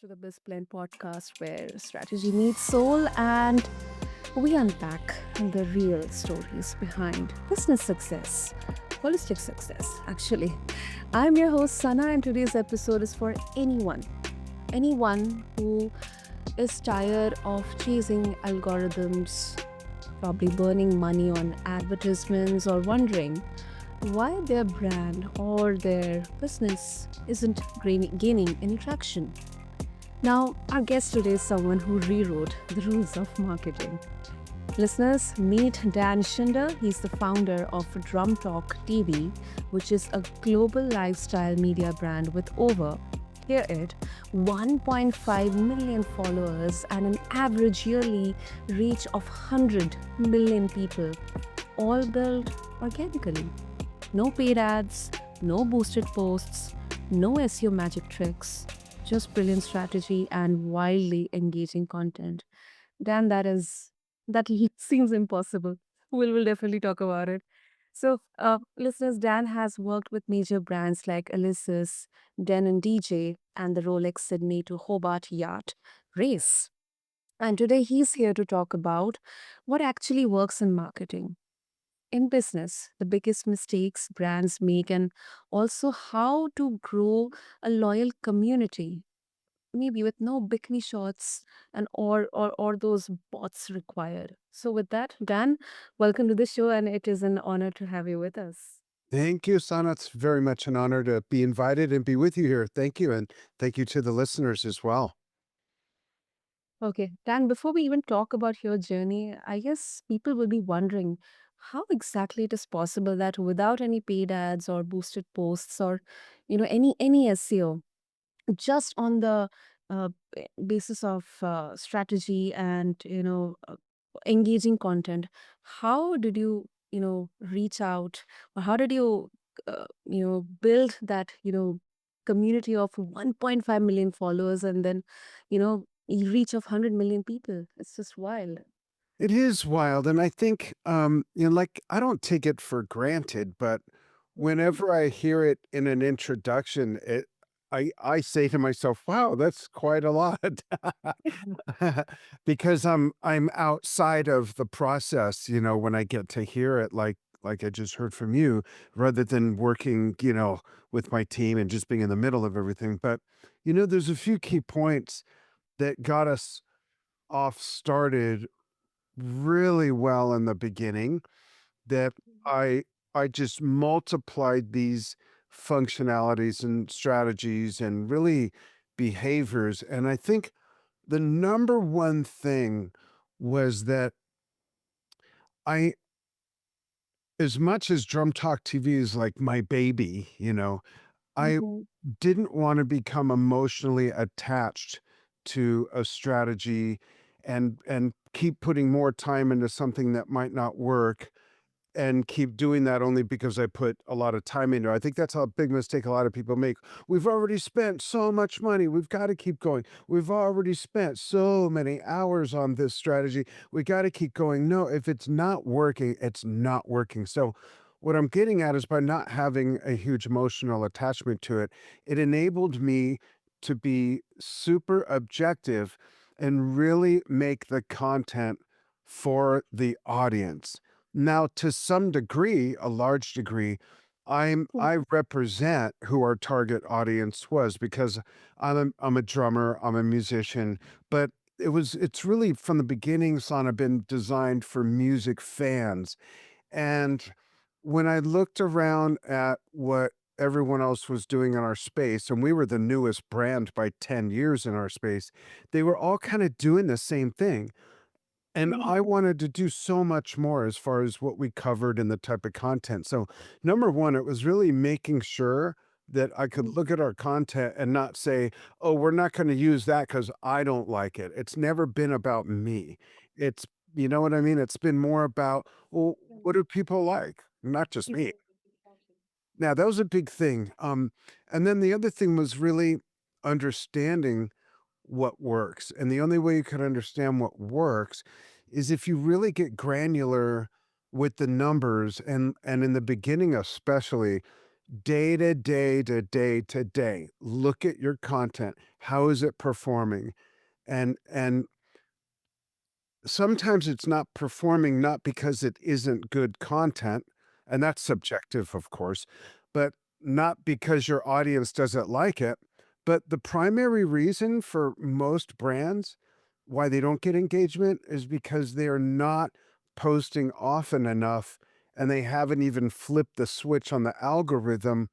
listeners to the BizBlend podcast where strategy meets soul and we unpack the real stories behind business success, holistic success, actually. I'm your host, Sana, and today's episode is for anyone who is tired of chasing algorithms, probably burning money on advertisements, or wondering why their brand or their business isn't gaining any traction. Now, our guest today is someone who rewrote the rules of marketing. Listeners, meet Dan Shinder. He's the founder of Drum Talk TV, which is a global lifestyle media brand with over, hear it, 1.5 million followers and an average yearly reach of 100 million people, all built organically. No paid ads, no boosted posts, no SEO magic tricks, just brilliant strategy and wildly engaging content. Dan, seems impossible. We'll definitely talk about it. So, listeners, Dan has worked with major brands like Alesis, Den and DJ, and the Rolex Sydney to Hobart Yacht Race. And today he's here to talk about what actually works in marketing in business, the biggest mistakes brands make, and also how to grow a loyal community, maybe with no bikini shots and or those bots required. So with that, Dan, welcome to the show, and it is an honor to have you with us. Thank you, Sana. It's very much an honor to be invited and be with you here. Thank you. And thank you to the listeners as well. Okay, Dan, before we even talk about your journey, I guess people will be wondering how exactly it is possible that without any paid ads or boosted posts or any SEO, just on the basis of strategy and engaging content, how did you reach out, or how did you build that community of 1.5 million followers, and then you reach of 100 million people? It's just wild. It is wild. And I think, like I don't take it for granted, but whenever I hear it in an introduction, I say to myself, wow, that's quite a lot. Because I'm outside of the process, when I get to hear it like I just heard from you, rather than working, with my team and just being in the middle of everything. But there's a few key points that got us off started really well in the beginning that I I just multiplied these functionalities and strategies and really behaviors. And I think the number one thing was that I, as much as Drum Talk TV is like my baby, I Mhm. didn't want to become emotionally attached to a strategy and keep putting more time into something that might not work and keep doing that only because I put a lot of time into it. I think that's a big mistake a lot of people make. We've already spent so much money. We've got to keep going. We've already spent so many hours on this strategy. We got to keep going. No, if it's not working, it's not working. So, what I'm getting at is by not having a huge emotional attachment to it, it enabled me to be super objective and really make the content for the audience. Now, to some degree, a large degree, I represent who our target audience was because I'm a drummer, I'm a musician, but it's really from the beginning, Sana, been designed for music fans. And when I looked around at what everyone else was doing in our space, and we were the newest brand by 10 years in our space, they were all kind of doing the same thing. And I wanted to do so much more as far as what we covered and the type of content. So, number one, it was really making sure that I could look at our content and not say, oh, we're not going to use that because I don't like it. It's never been about me. It's, you know what I mean? It's been more about, well, what do people like? Not just me. Now, that was a big thing. And then the other thing was really understanding what works. And the only way you can understand what works is if you really get granular with the numbers and in the beginning especially, day to day to day to day. Look at your content. How is it performing? And sometimes it's not performing not because it isn't good content, and that's subjective, of course, but not because your audience doesn't like it. But the primary reason for most brands why they don't get engagement is because they are not posting often enough and they haven't even flipped the switch on the algorithm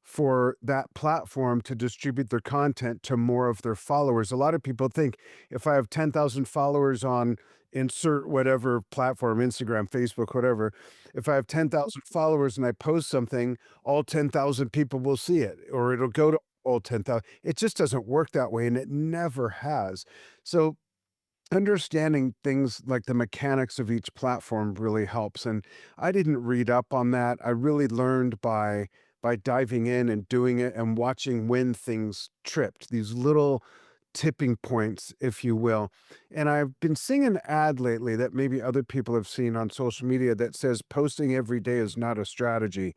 for that platform to distribute their content to more of their followers. A lot of people think if I have 10,000 followers on insert whatever platform, Instagram, Facebook, whatever, if I have 10,000 followers and I post something, all 10,000 people will see it or it'll go to all 10,000. It just doesn't work that way and it never has. So understanding things like the mechanics of each platform really helps, and I didn't read up on that. I really learned by diving in and doing it and watching when things tripped, these little tipping points, if you will. And I've been seeing an ad lately that maybe other people have seen on social media that says posting every day is not a strategy.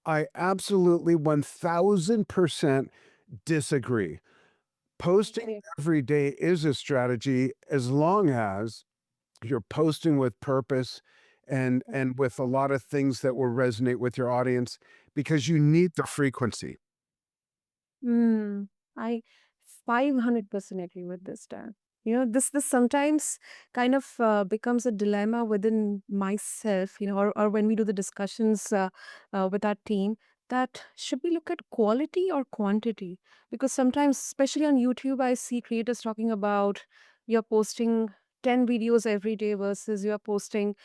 I absolutely 1000% disagree. Posting Okay. every day is a strategy as long as you're posting with purpose and with a lot of things that will resonate with your audience because you need the frequency. Mm, I 500% agree with this, Dan. This sometimes kind of becomes a dilemma within myself, or when we do the discussions with our team, that should we look at quality or quantity? Because sometimes, especially on YouTube, I see creators talking about you're posting 10 videos every day versus you're posting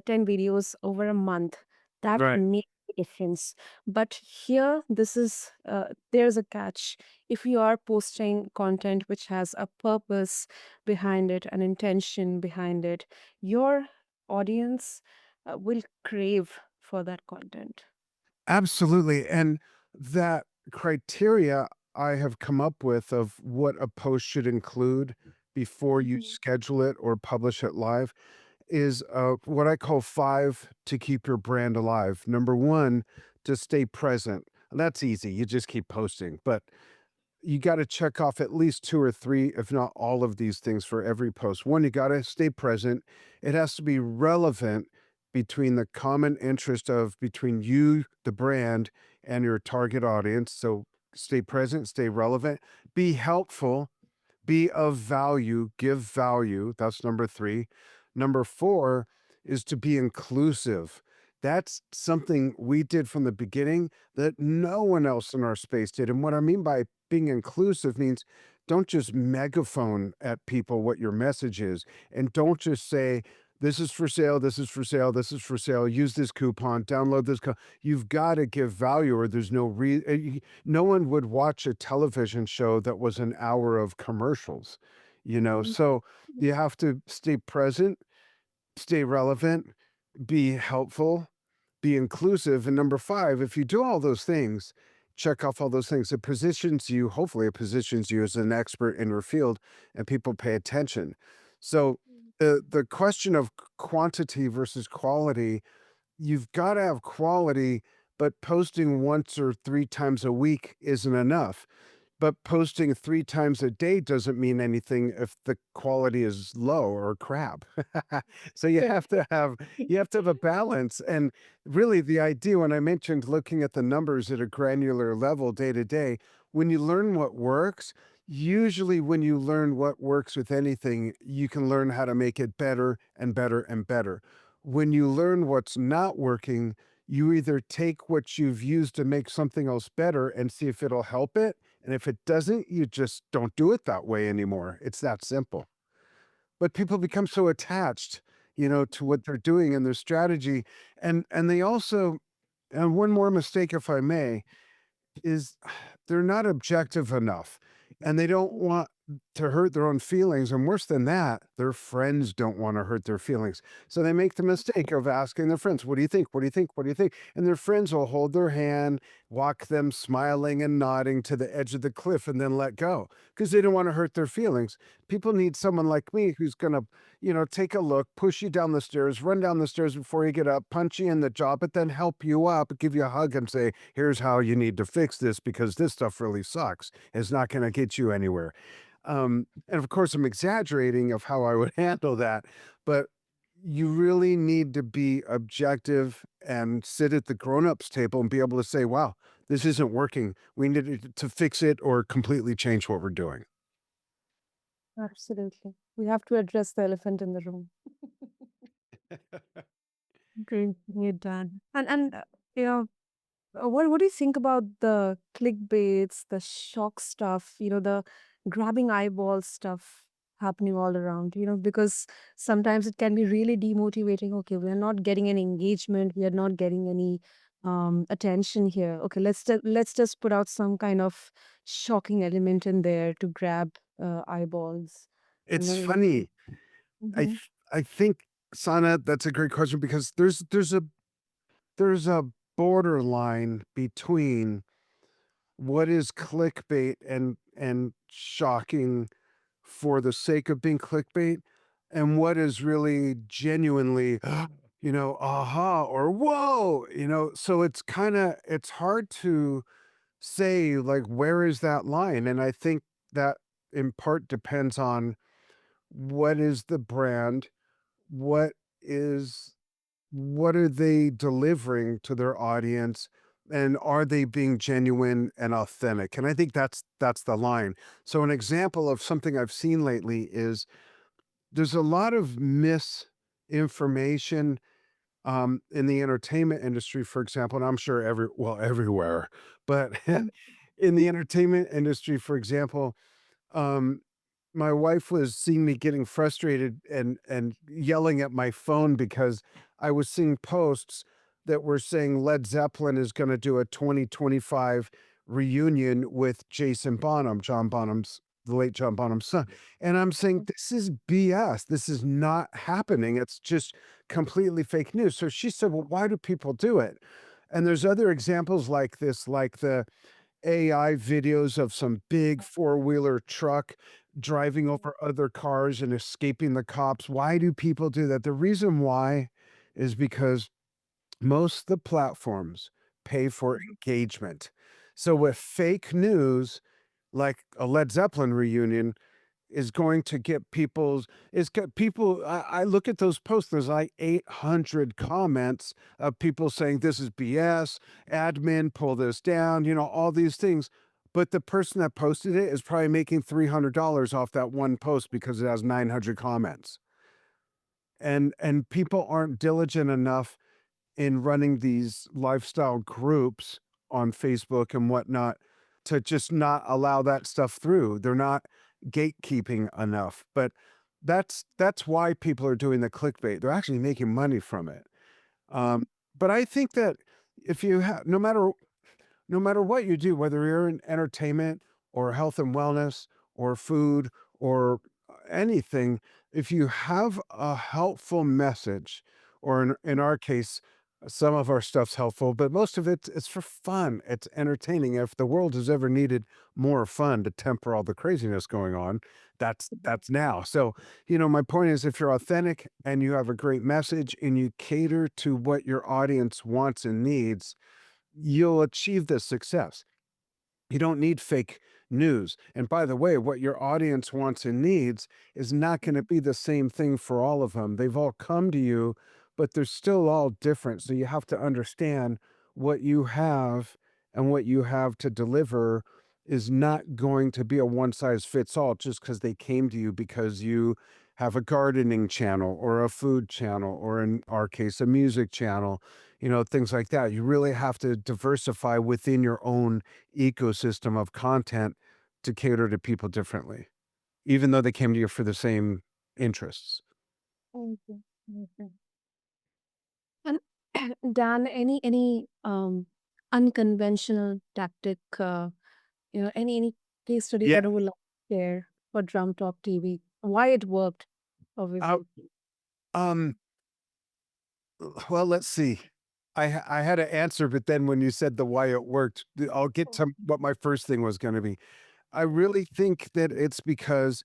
10 videos over a month. That Right. makes a difference. But here, there's a catch. If you are posting content which has a purpose behind it, an intention behind it, your audience will crave for that content. Absolutely. And that criteria I have come up with of what a post should include before you Mhm. schedule it or publish it live is what I call five to keep your brand alive. Number one, to stay present. And that's easy. You just keep posting. But you got to check off at least two or three, if not all of these things for every post. One, you got to stay present. It has to be relevant between the common interest of between you, the brand, and your target audience. So stay present, stay relevant, be helpful, be of value, give value. That's number three. Number four is to be inclusive. That's something we did from the beginning that no one else in our space did. And what I mean by being inclusive means don't just megaphone at people what your message is. And don't just say, this is for sale, this is for sale, this is for sale, use this coupon, download this. You've got to give value or there's no reason. No one would watch a television show that was an hour of commercials, you know? Mhm. So you have to stay present, stay relevant, be helpful, be inclusive. And number five, if you do all those things, check off all those things, it positions you, hopefully, it positions you as an expert in your field and people pay attention. So the question of quantity versus quality, you've got to have quality, but posting once or three times a week isn't enough. But posting three times a day doesn't mean anything if the quality is low or crap. So you have to have a balance. And really the idea when I mentioned looking at the numbers at a granular level day to day, when you learn what works, usually when you learn what works with anything, you can learn how to make it better and better and better. When you learn what's not working, you either take what you've used to make something else better and see if it'll help it, and if it doesn't, you just don't do it that way anymore. It's that simple. But people become so attached, to what they're doing and their strategy. And they also, and one more mistake, if I may, is they're not objective enough and they don't want to hurt their own feelings. And worse than that, their friends don't want to hurt their feelings. So they make the mistake of asking their friends, "What do you think? What do you think? What do you think?" And their friends will hold their hand, walk them smiling and nodding to the edge of the cliff, and then let go because they don't want to hurt their feelings. People need someone like me who's going to, take a look, push you down the stairs, run down the stairs before you get up, punch you in the jaw, but then help you up, give you a hug, and say, "Here's how you need to fix this because this stuff really sucks. It's not going to get you anywhere." And of course, I'm exaggerating of how I would handle that, but you really need to be objective and sit at the grown-ups table and be able to say, "Wow, this isn't working. We need to fix it or completely change what we're doing." Absolutely. We have to address the elephant in the room. Great, great, Dan. And you know, what do you think about the clickbaits, the shock stuff, the grabbing eyeballs stuff happening all around, because sometimes it can be really demotivating. Okay, we're not getting any engagement, we are not getting any attention here. Okay, let's just put out some kind of shocking element in there to grab eyeballs. And It's then, funny. Mhm. I think, Sana, that's a great question because there's a borderline between what is clickbait and shocking for the sake of being clickbait and what is really genuinely aha or whoa, so it's hard to say like where is that line, and I think that in part depends on what is the brand, what is what are they delivering to their audience, and are they being genuine and authentic, and I think that's the line. So an example of something I've seen lately is there's a lot of misinformation in the entertainment industry, for example, and I'm sure everywhere, but in the entertainment industry, for example, um, my wife was seeing me getting frustrated and yelling at my phone because I was seeing posts that were saying Led Zeppelin is going to do a 2025 reunion with Jason Bonham, the late John Bonham's son. And I'm saying this is BS. This is not happening. It's just completely fake news. So she said, "Well, why do people do it?" And there's other examples like this, like the AI videos of some big four-wheeler truck driving over other cars and escaping the cops. Why do people do that? The reason why is because most the platforms pay for engagement. So with fake news, like a Led Zeppelin reunion, is going to get people's is get people I look at those posts, there's like 800 comments of people saying this is BS, admin, pull this down, all these things. But the person that posted it is probably making $300 off that one post because it has 900 comments. And people aren't diligent enough in running these lifestyle groups on Facebook and whatnot to just not allow that stuff through. They're not gatekeeping enough. But that's why people are doing the clickbait. They're actually making money from it. Um, but I think that if you have no matter what you do, whether you're in entertainment or health and wellness or food or anything, if you have a helpful message, or in our case, some of our stuff's helpful, but most of it's for fun. It's entertaining. If the world has ever needed more fun to temper all the craziness going on, that's now. So, my point is if you're authentic and you have a great message and you cater to what your audience wants and needs, you'll achieve this success. You don't need fake news. And by the way, what your audience wants and needs is not going to be the same thing for all of them. They've all come to you, but they're still all different. So you have to understand what you have and what you have to deliver is not going to be a one size fits all just because they came to you because you have a gardening channel or a food channel, or in our case, a music channel, things like that. You really have to diversify within your own ecosystem of content to cater to people differently, even though they came to you for the same interests. Okay. Okay. And Dan, any unconventional tactic, any case study Yeah. that you would like to share for Drum Talk TV? Why it worked? Uh, obviously. um, well, let's see. I had an answer, but then when you said the why it worked, I'll get to what my first thing was going to be. I really think that it's because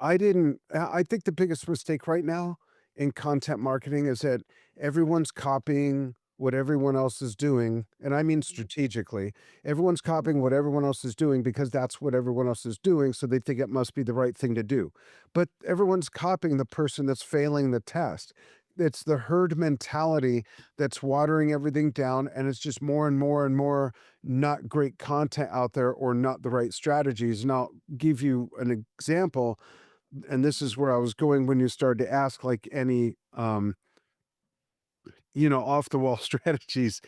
I didn't I think the biggest mistake right now in content marketing is that everyone's copying what everyone else is doing, and I mean strategically. Everyone's copying what everyone else is doing because that's what everyone else is doing, so they think it must be the right thing to do. But everyone's copying the person that's failing the test. It's the herd mentality that's watering everything down, and it's just more and more and more not great content out there or not the right strategies. And I'll give you an example, and this is where I was going when you started to ask like any off the wall strategies.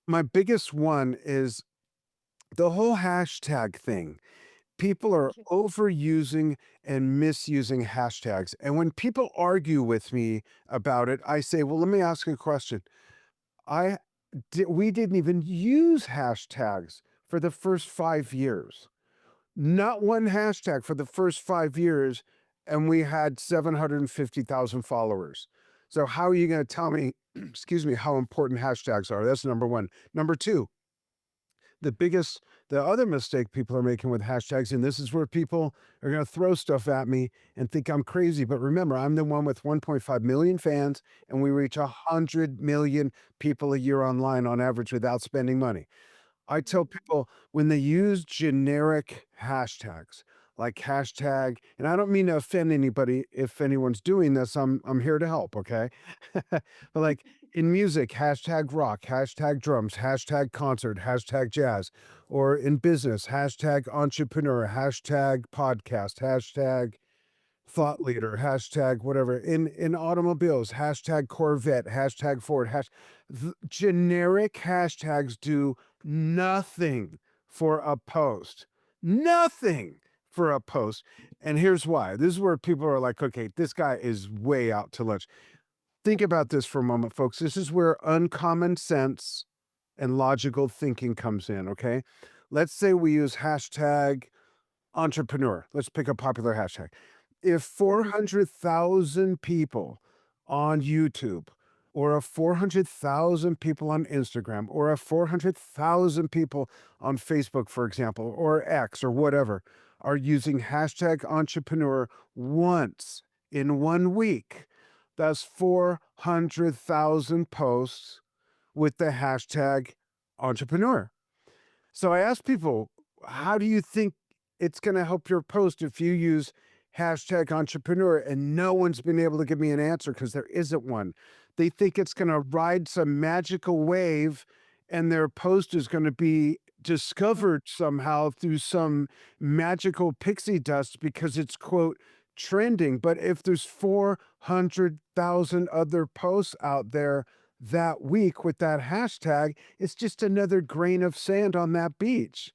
My biggest one is the whole hashtag thing. People are Okay. overusing and misusing hashtags. And when people argue with me about it, I say, well, let me ask you a question. I we didn't even use hashtags for the first 5 years. Not one hashtag for the first 5 years, and we had 750,000 followers. So how are you going to tell me, excuse me, how important hashtags are? That's number one. Number two, the biggest, the other mistake people are making with hashtags, and this is where people are going to throw stuff at me and think I'm crazy. But remember, I'm the one with 1.5 million fans, and we reach 100 million people a year online on average without spending money. I tell people when they use generic hashtags, like hashtag, and I don't mean to offend anybody if anyone's doing this. I'm here to help, okay? But like in music, hashtag rock, hashtag drums, hashtag concert, hashtag jazz, or in business, hashtag entrepreneur, hashtag podcast, hashtag thought leader, hashtag whatever. In automobiles, hashtag Corvette, hashtag Ford, generic hashtags do nothing for a post. Nothing for a post. And here's why. This is where people are like, okay, this guy is way out to lunch. Think about this for a moment, folks. This is where uncommon sense and logical thinking comes in, okay? Let's say we use hashtag entrepreneur. Let's pick a popular hashtag. If Mhm. 400,000 people on YouTube, or a 400,000 people on Instagram, or a 400,000 people on Facebook, for example, or X or whatever, are using hashtag entrepreneur once in 1 week, that's 400,000 posts with the hashtag entrepreneur. So I ask people, how do you think it's going to help your post if you use hashtag entrepreneur? And no one's been able to give me an answer because there isn't one. They think it's going to ride some magical wave and their post is going to be discovered somehow through some magical pixie dust because it's, quote, trending. But if there's 400,000 other posts out there that week with that hashtag, it's just another grain of sand on that beach.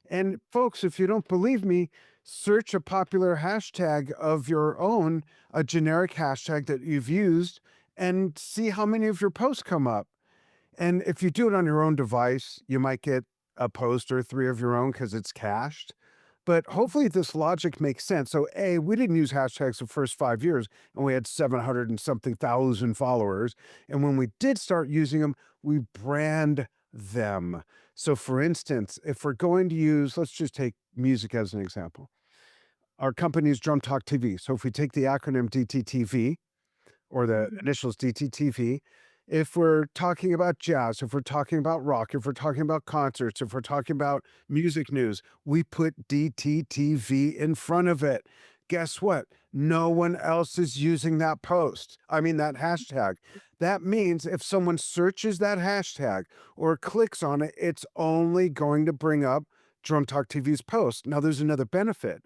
And folks, if you don't believe me, search a popular hashtag of your own, a generic hashtag that you've used, and see how many of your posts come up. And if you do it on your own device, you might get a post or three of your own because it's cached. But hopefully this logic makes sense. So, A, we didn't use hashtags the first 5 years and we had 700 and something thousand followers. And when we did start using them, we brand them. So, for instance, if we're going to use, let's just take music as an example. Our company is Drum Talk TV. So, if we take the acronym DTTV, or the Mhm. initials DTTV. If we're talking about jazz, if we're talking about rock, if we're talking about concerts, if we're talking about music news, we put DTTV in front of it. Guess what? No one else is using that post. I mean, that hashtag. That means if someone searches that hashtag or clicks on it, it's only going to bring up Drum Talk TV's post. Now, there's another benefit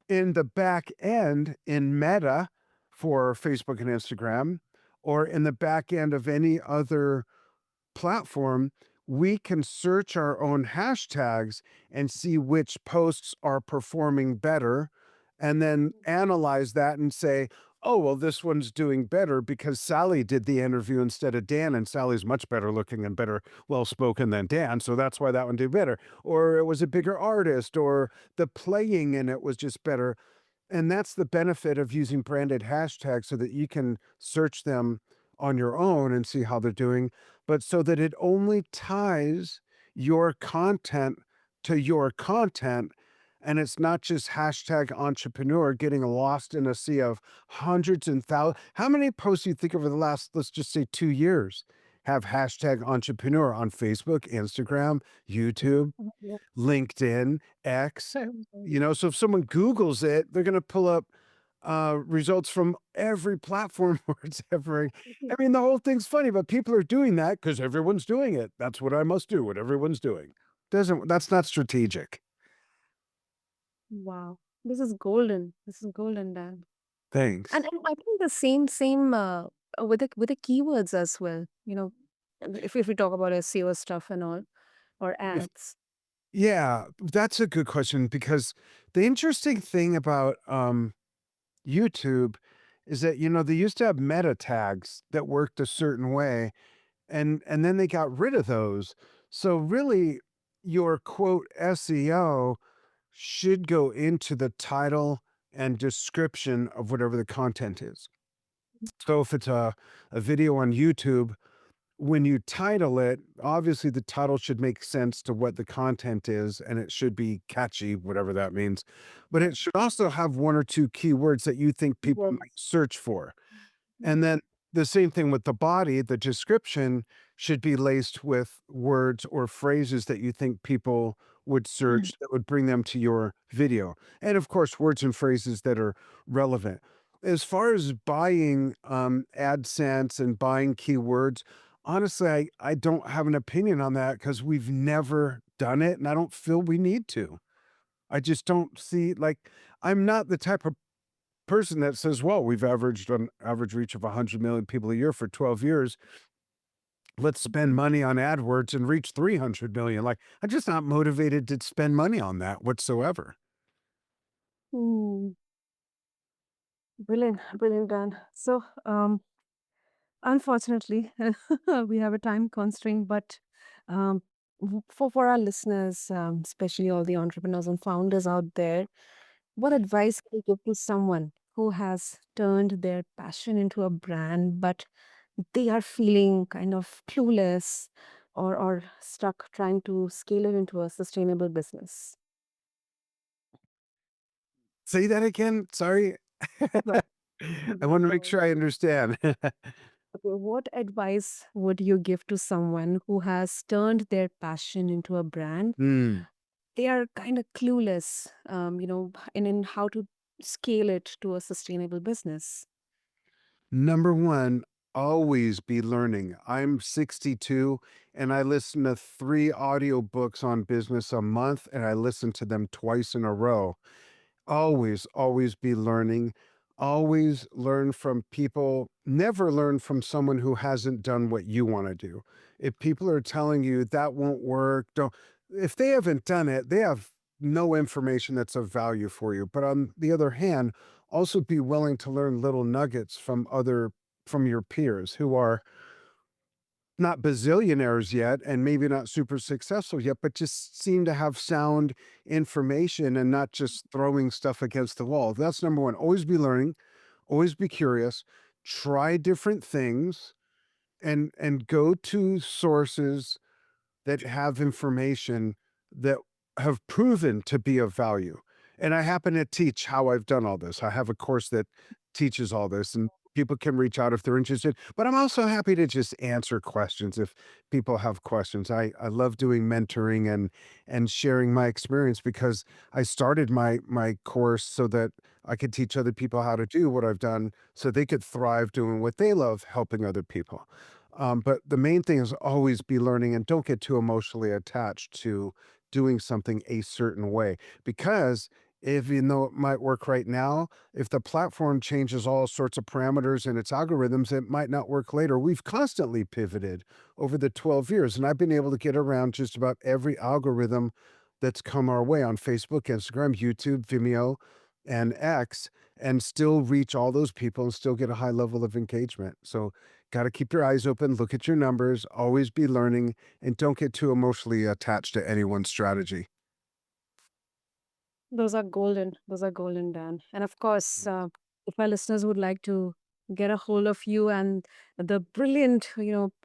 in the back end in Meta for Facebook and Instagram, or in the back end of any other platform, we can search our own hashtags and see which posts are performing better, and then analyze that and say, oh, well, this one's doing better because Sally did the interview instead of Dan, and Sally's much better looking and better well spoken than Dan. So that's why that one did better. Or it was a bigger artist, or the playing in it was just better. And that's the benefit of using branded hashtags so that you can search them on your own and see how they're doing, but so that it only ties your content to your content. And it's not just hashtag entrepreneur getting lost in a sea of hundreds and thousands. How many posts do you think over the last, let's just say 2 years, have hashtag entrepreneur on Facebook, Instagram, YouTube, Yeah. LinkedIn, X? Mhm. So if someone Googles it, they're gonna pull up, results from every platform where it's ever. I mean, the whole thing's funny, but people are doing that because everyone's doing it. That's what I must do, what everyone's doing. Doesn't That's not strategic. Wow. This is golden. This is golden, Dan. And, Thanks. and I think the same with the keywords as well. If we talk about SEO stuff and all or If ads. Yeah, that's a good question because the interesting thing about, YouTube is that, they used to have meta tags that worked a certain way, and then they got rid of those. So really, your quote SEO should go into the title and description of whatever the content is. So if it's a video on YouTube, when you title it, obviously the title should make sense to what the content is and it should be catchy, whatever that means. But it should also have one or two keywords that you think people might Yes. search for. And Mhm. then the same thing with the body, the description should be laced with words or phrases that you think people would Mm. search that would bring them to your video. And of course, words and phrases that are relevant. As far as buying AdSense and buying keywords, honestly, I don't have an opinion on that because we've never done it and I don't feel we need to. I just don't see, like, I'm not the type of person that says, "Well, we've averaged an average reach of 100 million people a year for 12 years. Let's spend money on AdWords and reach 300 million." Like, I'm just not motivated to spend money on that whatsoever. Hmm. Brilliant, brilliant, Dan. So, unfortunately, we have a time constraint, but for our listeners, especially all the entrepreneurs and founders out there, what advice can you give to someone who has turned their passion into a brand, but they are feeling kind of clueless or stuck trying to scale it into a sustainable business? Say that again? Sorry. Right. I wanna make sure I understand. Okay, what advice would you give to someone who has turned their passion into a brand? Hmm. They are kind of clueless, in how to scale it to a sustainable business. Number 1, always be learning. I'm 62, and I listen to 3 audiobooks on business a month, and I listen to them twice in a row. Always, always be learning. Always learn from people. Never learn from someone who hasn't done what you want to do. If people are telling you that won't work, don't. If they haven't done it, they have no information that's of value for you. But on the other hand, also be willing to learn little nuggets from your peers who are not bazillionaires yet and maybe not super successful yet, but just seem to have sound information and not just throwing stuff against the wall. That's number one. Always be learning, always be curious, try different things and go to sources that have information that have proven to be of value. And I happen to teach how I've done all this. I have a course that teaches all this, and people can reach out if they're interested. But I'm also happy to just answer questions if people have questions. I love doing mentoring and sharing my experience because I started my course so that I could teach other people how to do what I've done so they could thrive doing what they love, helping other people. But the main thing is always be learning and don't get too emotionally attached to doing something a certain way. Because even though it might work right now, if the platform changes all sorts of parameters and its algorithms, it might not work later. We've constantly pivoted over the 12 years, and I've been able to get around just about every algorithm that's come our way on Facebook, Instagram, YouTube, Vimeo, and X, and still reach all those people and still get a high level of engagement. So got to keep your eyes open, look at your numbers, always be learning, and don't get too emotionally attached to anyone's strategy. Those are golden. Those are golden, Dan. And of course, if our listeners would like to get a hold of you and the brilliant,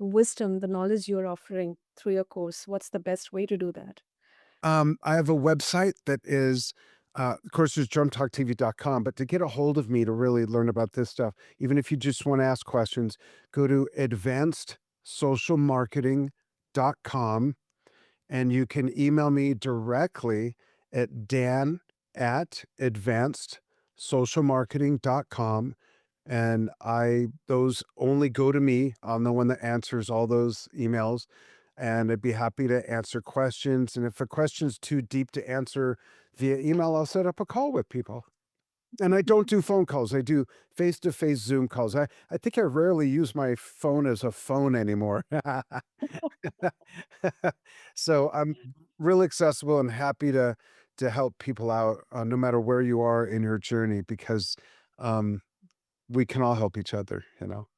wisdom, the knowledge you're offering through your course, what's the best way to do that? I have a website that is, of course, there's drumtalktv.com, but to get a hold of me to really learn about this stuff, even if you just want to ask questions, go to advancedsocialmarketing.com and you can email me directly at dan@advancedsocialmarketing.com. And those only go to me. I'm the one that answers all those emails. And I'd be happy to answer questions. And if a question's too deep to answer via email, I'll set up a call with people. And I don't do phone calls. I do face-to-face Zoom calls. I think I rarely use my phone as a phone anymore. So I'm really accessible and happy to help people out, no matter where you are in your journey, because um, we can all help each other. You know.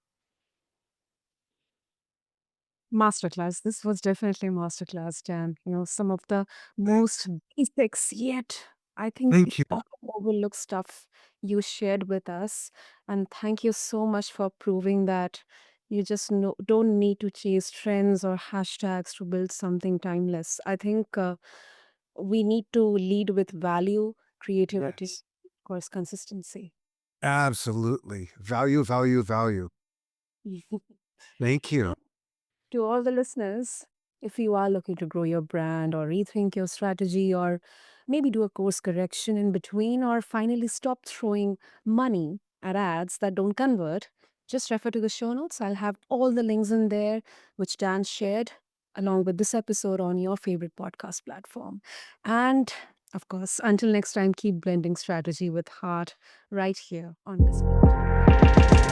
Masterclass. This was definitely a masterclass, Dan. Some of the most basics, yet I think Thank you. often overlooked stuff you shared with us. And thank you so much for proving that you just don't need to chase trends or hashtags to build something timeless. I think we need to lead with value, creativity, Yes. of course, consistency. Absolutely. Value, value, value. Thank you. To all the listeners, if you are looking to grow your brand or rethink your strategy or maybe do a course correction in between or finally stop throwing money at ads that don't convert, just refer to the show notes. I'll have all the links in there, which Dan shared along with this episode on your favorite podcast platform. And of course, until next time, keep blending strategy with heart right here on BizBlend. Thank you.